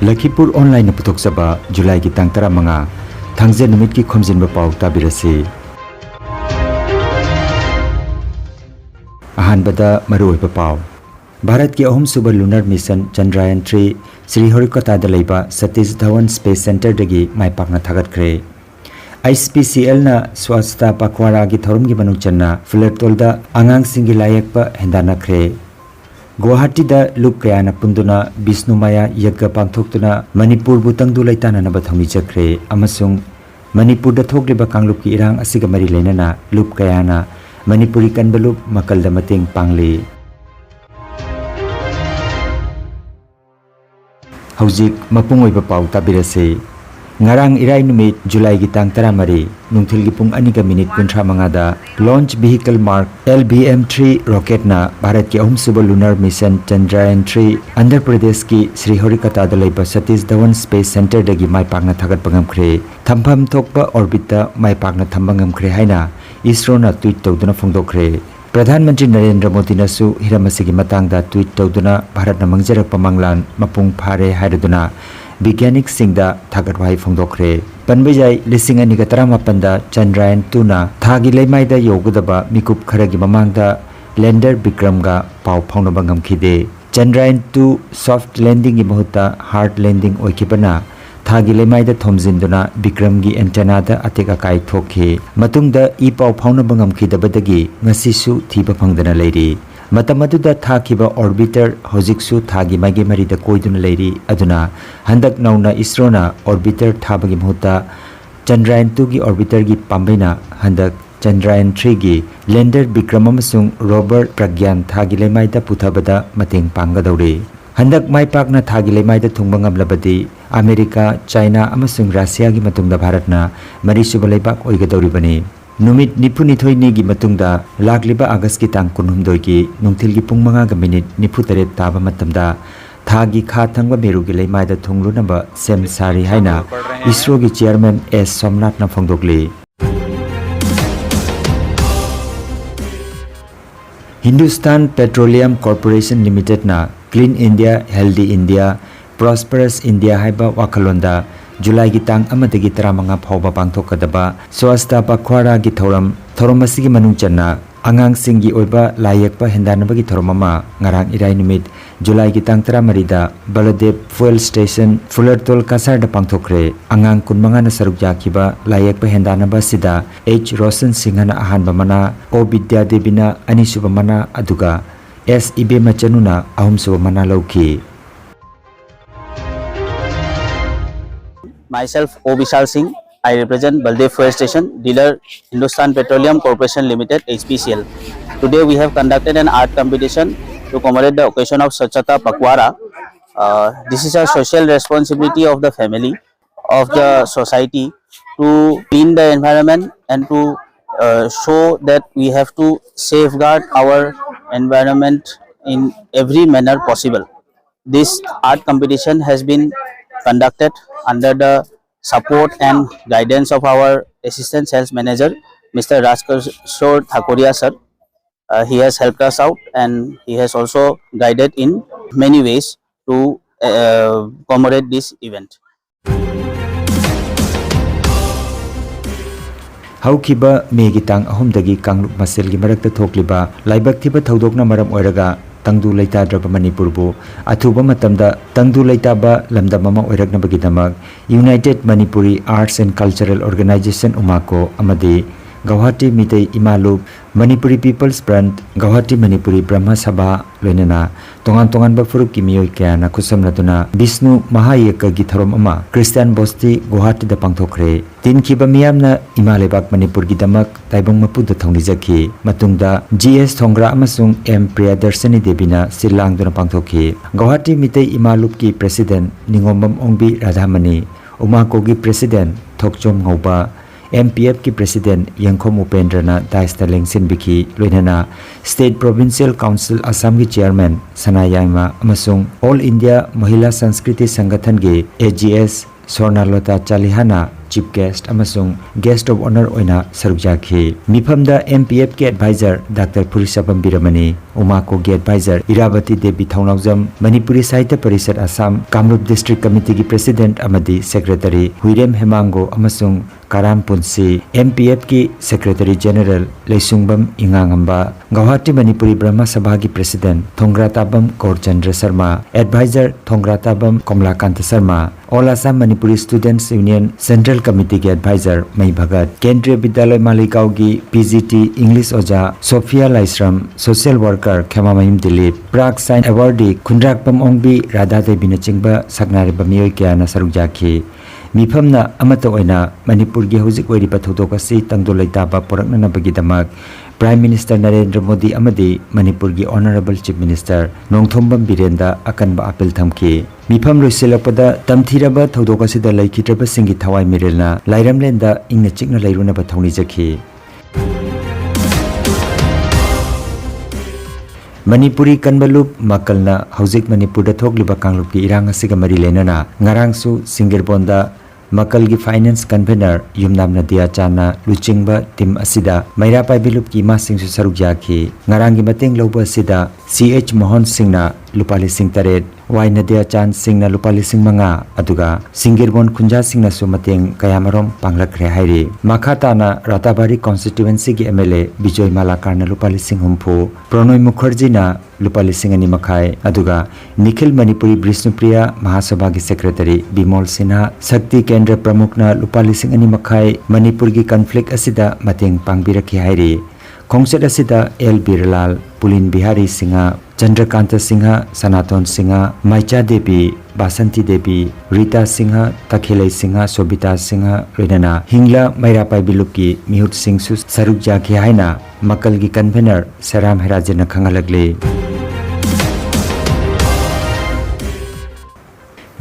Lakhipuronline putoksaba July ki tang 15 thangje numit ki Khomjinba Pao tabirasi. Ahanbada maruoiba Pao. Bharat ki ahum suba lunar mission Chandrayaan 3 Sriharikota da leiba Satish Dhawan Space Center dagi maipakna thagatkre. ISPCL na swasta pakwara gi thorum gi manung channa flertolda angang singi layakpa hendana kre. Guwahati da lup kayana punduna Bisnumaya yagga pangthoktuna Manipur butang du laitana na bathami chakre amasung Manipur da thokliba kanglup ki irang asiga mari leinana lup kayana Manipuri kanba lup makalda mateng pangli. Haujik mapungoiba pau tabirase. Ngarang irai numit July gi tang 13 nungthil gi pung 2:35 da launch vehicle mark LBM-3 rocket na Bharat ki ahum suba lunar mission Chandrayaan 3 Andhra Pradesh ki Sriharikota da leiba Satish Dhawan Space Center dagi maipakna thagat pangamkhre thampham thokpa orbit da maipakna thambangamkhre haina ISRO na tweet tawduna phongdokre. Pradhan Mantri Narendra Modi na su hiramasigi matangda tweet tawduna Bharat na mangjarakpa manglan mapung phare haiduna Bigyanik Singda Thagatwai Phongdokre. Panbijai lising aniga 18 da Chandrayaan 2 na thagi leimaida yogadaba mikup kharagi mamangda lander Bikramga pau phaunaba ngamkhide. Chandrayaan 2 soft landing gi mahutta hard landing oikibana thagi leimaida thomjinduna Bikramgi antenna da ateka kai thokhe. Matungda epao phaunaba ngamkhidabadagi ngasisu thiba phangdana leiri. Matamaduda thakiba orbiter hojiksu thagi magi marida koiduna leiri aduna handak nauna ISRO na orbiter thabagi mahutta Chandrayaan 2 gi orbiter gi pambaina handak Chandrayaan 3 gi lander Bikram amasung rover Pragyan thagi lemaida puthabada mateng panggadore. Handak maipakna thagi lemaida thungba ngamlabadi America, China amasung Russia gi matungda Bharatna marisuba leibak oigadoribani. Numit Nipunithoi ni gi matungda lakliba August ki tang 12 gi nungthil gi pung 5:38 taba matamda thagi kha thangba meru gi leimaida thunglunaba sem sari haina ISRO gi chairman S Somnath na phongdokli. Hindustan Petroleum Corporation Limited na Clean India, Healthy India, Prosperous India haiba wakalonda July gi tang amadagi 15 phawba pangthokadaba swasta pakhwara gi thorom asigi manung channa angang singi oiba layakpa hendanabagi thoromama ngarang irai numit July gi tang 13 da Baladev Fuel Station Fulertol Kasar da pangthokre angang 15 na saruk yakhiba layakpa hendanaba sida H Roshan Singhana ahanba mana O Vidya Devina anisuba mana aduga S Ibe Machanuna ahumsuba mana lauki. Myself, O. Vishal Singh. I represent Baldev Fuel Station, dealer Hindustan Petroleum Corporation Limited, HPCL. Today we have conducted an art competition to commemorate the occasion of Swachhata Pakwara. This is a social responsibility of the family, of the society to clean the environment and to show that we have to safeguard our environment in every manner possible. This art competition has been conducted under the support and guidance of our assistant sales manager, Mr. Rajkishore Thakuria sir. He has helped us out and he has also guided in many ways to commemorate this event. Haukiba megi tang ahumdagi kanglup masel gi marakta thokliba laibak thiba thodokna maram oiraga tangdu leita draba Manipurbu athuba matamda tangdu leita ba lamdam ama oiraknabagi damak United Manipuri Arts and Cultural Organization Umako amadi Guwahati Mitei Imalup Manipuri People's Front Guwahati Manipuri Brahma Sabha loinana tongan ba furuk ki miyoi kya na kusamladuna Vishnu Mahayaka gi thorom ama Christian Bosti Guwahati da pangthokre tin kiba miyamna Imalebak Manipur gi damak taibong mapuda thongjaki matungda GS Thongra amasung M Priyadarshini Devina silangduna pangthokhi Guwahati Mitei Imalup ki President Ningombam Ongbi Radhamani Umako gi President Thokchom Ngauba MPF ki President Yangkhom Upendrana daista lengsin biki loinana State Provincial Council Assam ki Chairman Sanayama amasung All India Mahila Sanskriti Sangathan ki AGS Swarnalota Chalihana chief guest amasung guest of honor oina sarukjaki mifamda MPF ke advisor Dr. Purisapam Biramani Umako ke advisor Irabati Devi Thaunaujam Manipuri Sahitya Parishad Assam Kamrup District Committee ki president amadi secretary Huirem Hemango amasung Karam Punsi MPF ki secretary general Leisungbam Ingangamba Guwahati Manipuri Brahma Sabha ki president Thongratabam Kaurchandra Sharma advisor Thongratabam Komlakanta Sharma All Assam Manipuri Students Union Central Committee के advisor Mai Bhagat केंद्रीय विद्यालय मालिकाओं की PGT English ओजा Sophia Laishram social worker खेमा महिम दिलीप प्राग sign awardee खुंद्राकपम ओंबी Radha Devi नचिंबा सकनारिबा मियोय क्या न सरुक जाखी मिफमना अमत ओइना मणिपुर की हौजिक ओइरिबा थौदोक असि तंगदो लैताबा पोरकननबगीदमक Prime Minister Narendra Modi amadi Manipur ki Honorable Chief Minister Nongthombam Birenda akanba appeal thamki mifam loisilakpada tamthiraba thodok asida laikhitraba singi thawai mirelna lairamlenda ingna chikna lairuna ba thawni jakhi Manipuri Kanbalup Makalna Hauzik Manipur da Thogliba Kanglup ki irang asiga mari lenana ngarangsu Singirbonda Makal gi finance convener Yumnam Nadia Chana Luchingba Tim Asida Maira Paibilup ki Masing su saruk jaki ngarang gi mating loba asida CH Mohan Singna Lupali Singh Taret Y Nadia Chan Singna Lupali Singh Manga aduga Singirbon Kunja Singna su mating kayamarom panglakre hairi Makhatana Ratabari constituency gi MLA Bijoy Malakarna Lupali Singh Humpu Pronoy Mukherjee na Lupali Singh ani makhai aduga Nikhil Manipuri Brishnupriya Mahasabha gi secretary Bimol Sinha Sakti Kendra Pramukna Lupali Singh ani makhai Manipur gi conflict asida mating pangbiraki hairi Khongset asida L Birlal Pulin Bihari Singha Chandrakanta Singha Sanaton Singha Maicha Devi Basanti Devi Rita Singha Takhilai Singha Sobita Singha Redana Hingla Maira Paibiluki Mihut Singh su saruk jaki haina Makal gi convener Saram Herajana khangalagle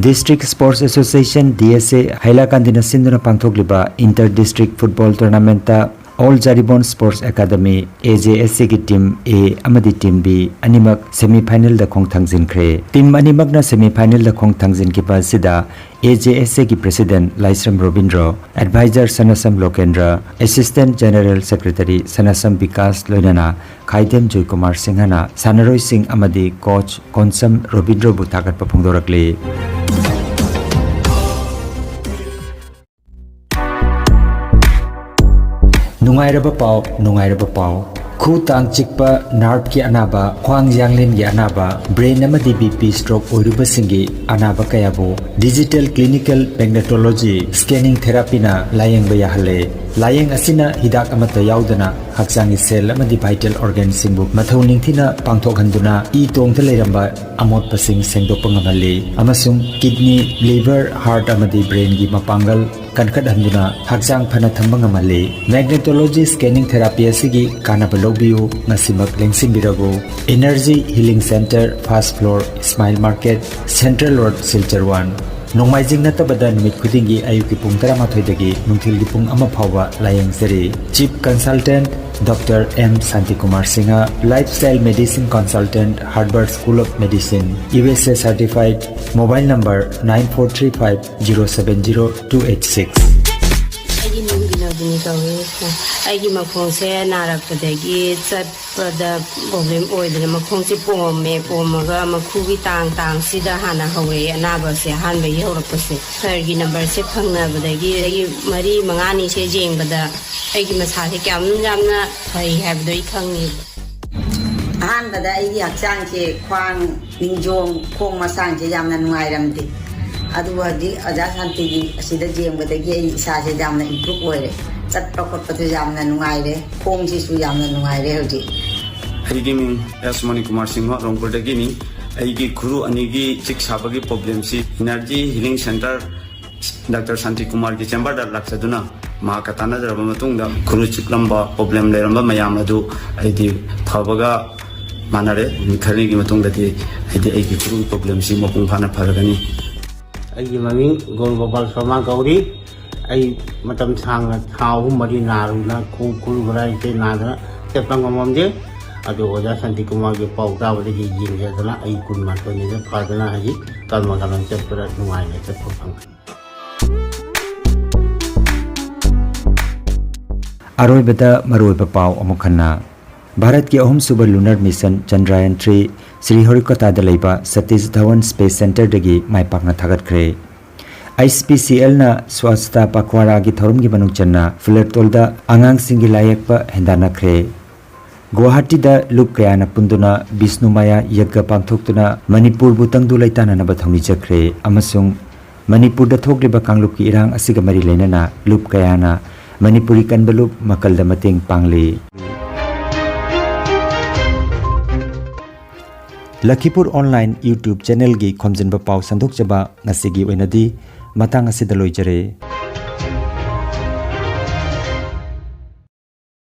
District Sports Association DSA Hailakandina Sinduna Pangthokliba Inter District Football Tournament ta All Jaribon Sports Academy AJSC ki team A amadi team B animak semi final da khong thangjinkre team animak na semi final da khong thangjin ki pasida AJSC ki president Laisram Robindro advisor Sanasam Lokendra assistant general secretary Sanasam Vikas Loinana Khaidem Joy Kumar Singhana Sanaroi Singh amadi coach Konsam Robindro bu thagat pa phongdorakle Nungairaba pau khu tang chikpa nerve ki anaba khwang yanglin gi anaba brain amadi BP stroke oiruba singi anaba kayabu digital clinical magnetology scanning therapy na layeng ba yahale layeng asina hidak amata yaudana haksangi cell amadi vital organ singbu mathau ningthina pangthok handuna I tongtha leiramba amot pasing sengdok pangamali amasung kidney liver heart amadi brain gi mapangal kankat handuna haksang phana thambang amali magnetology scanning therapy asigi kanaba lobiu nasimak lengsing birago energy healing center first floor smile market central road silchar 1 Nongmaijing natabada numit khudingi ayuki pung 13 dagi nungthilgi pung 1 phawba layeng seri chief consultant Dr. M. Santikumar Singha, Lifestyle Medicine Consultant, Harvard School of Medicine, USA Certified, Mobile number 9435070286. Aigi makhongse narakpadagi chatpada problem oidana makhongse pomaga makhugi tang sida hana hawe anaba se hanba yorakpase fergi number se phangnabadagi agi mari mangani se jengbada aigi masase kyam jamna thai habdoi khangni hanbada aigi hakchang che khwang ningjong khong masang che jamna nungairamdi aduwa di aja santi gi asida jengbadagi ai sa se jamna improve oire chatpa khotpa jamna nungaire khong ji su jamna nungaire hoji aigi min Yasmani Kumar Singha Rongpur dagi ni aigi guru anigi chik sabagi problem si energy healing center Dr. Santi Kumar ki chamber da laksaduna ma katana jaraba matung da guru chiklamba problem leramba mayam adu aidi thabaga manare khari gi matung da di aigi guru problem si mapung phana pharagani aigi maming Gol Gopal Sharma Gauri ai matam sang thau mari naru na ku barai te nadra te pangamamje adu oja Santi Kumar ge pauta bade gi jing jadana ai kun ma to ni da phadana haji kalma kalan chapra nuai ne te phang अरोइबदा मरोइबा पाव अमुखन्ना भारत की अहम सुबर lunar mission Chandrayaan 3 Sriharikota लेबा Satish Dhawan space centre दगी माइपाकना थागतख्रे ICPCL ना स्वच्छता पखवाड़ा की थौरम की मनुचन्ना फ्लैटोलदा आंगांग सिंगी लायकपा हेंदानख्रे गुवाहाटी दा लुप कयाना पुंदुना विष्णुमाया यज्ञ पांथोक्तुना मणिपुर बुतंगदु लैताना बथौनी चख्रे अमसुंग मणिपुर दा थोक्लिबा कांगलुप की इरांग असिगा मरी लेना लुप कयाना मणिपुरी कनबलुप मकलदा मतेंग पांगली लखीपुर ऑनलाइन YouTube चैनल की खोमजिनबा पाव संदोकजबा ngasi gi oinadi matang asida loijare।